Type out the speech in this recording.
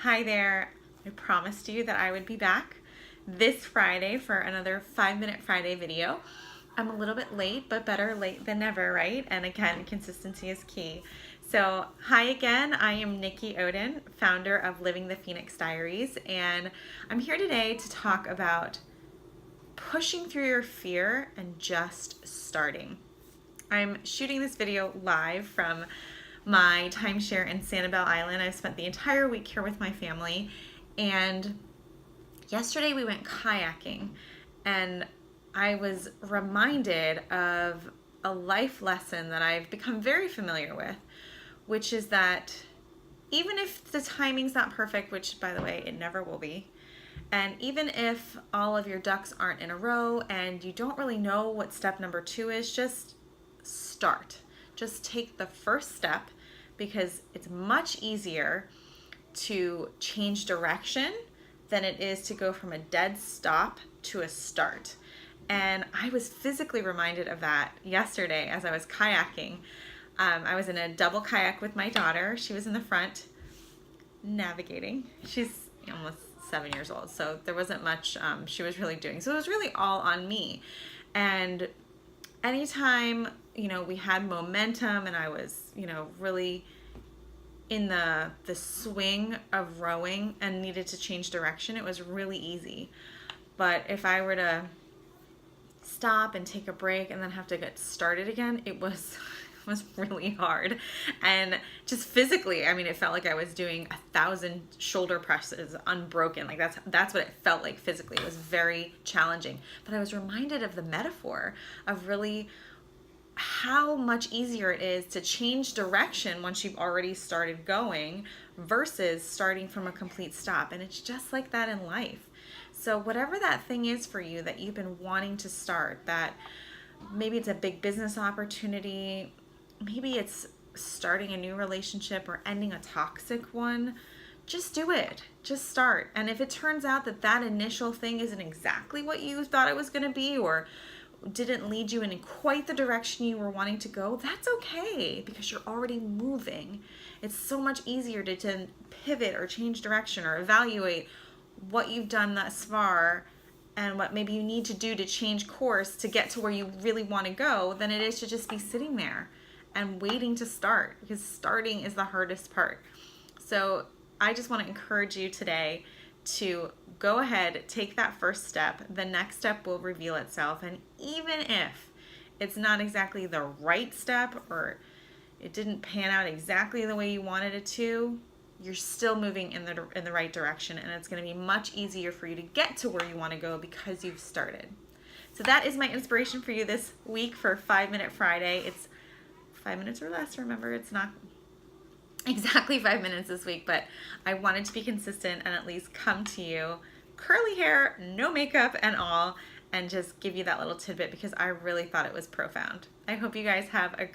Hi there. I promised you that I would be back this Friday for another 5 Minute Friday video. I'm a little bit late, but better late than never, right? And again, consistency is key. So, hi again. I am Nikki Oden, founder of Living the Phoenix Diaries, and I'm here today to talk about pushing through your fear and just starting. I'm shooting this video live from my timeshare in Sanibel Island. I've spent the entire week here with my family, and yesterday we went kayaking, and I was reminded of a life lesson that I've become very familiar with, which is that even if the timing's not perfect, which by the way, it never will be, and even if all of your ducks aren't in a row and you don't really know what step number 2 is, just start. Just take the first step, because it's much easier to change direction than it is to go from a dead stop to a start. And I was physically reminded of that yesterday as I was kayaking. I was in a double kayak with my daughter. She was in the front navigating. She's almost 7 years old, so there wasn't much she was really doing. So it was really all on me. And anytime, we had momentum and I was, really in the swing of rowing and needed to change direction, it was really easy. But if I were to stop and take a break and then have to get started again, it was really hard. And just physically, it felt like I was doing 1,000 shoulder presses unbroken. Like that's what it felt like physically. It was very challenging. But I was reminded of the metaphor of really how much easier it is to change direction once you've already started going versus starting from a complete stop. And it's just like that in life. So whatever that thing is for you that you've been wanting to start, that maybe it's a big business opportunity, maybe it's starting a new relationship or ending a toxic one, just do it. Just start. And if it turns out that that initial thing isn't exactly what you thought it was going to be, or didn't lead you in quite the direction you were wanting to go, that's okay, because you're already moving. It's so much easier to pivot or change direction or evaluate what you've done thus far and what maybe you need to do to change course to get to where you really want to go than it is to just be sitting there and waiting to start, because starting is the hardest part. So I just want to encourage you today to go ahead, take that first step. The next step will reveal itself. And even if it's not exactly the right step or it didn't pan out exactly the way you wanted it to, you're still moving in the right direction, and it's going to be much easier for you to get to where you want to go because you've started. So that is my inspiration for you this week for 5 Minute Friday. It's 5 minutes or less. Remember, it's not exactly 5 minutes this week, but I wanted to be consistent and at least come to you curly hair, no makeup and all, and just give you that little tidbit because I really thought it was profound. I hope you guys have a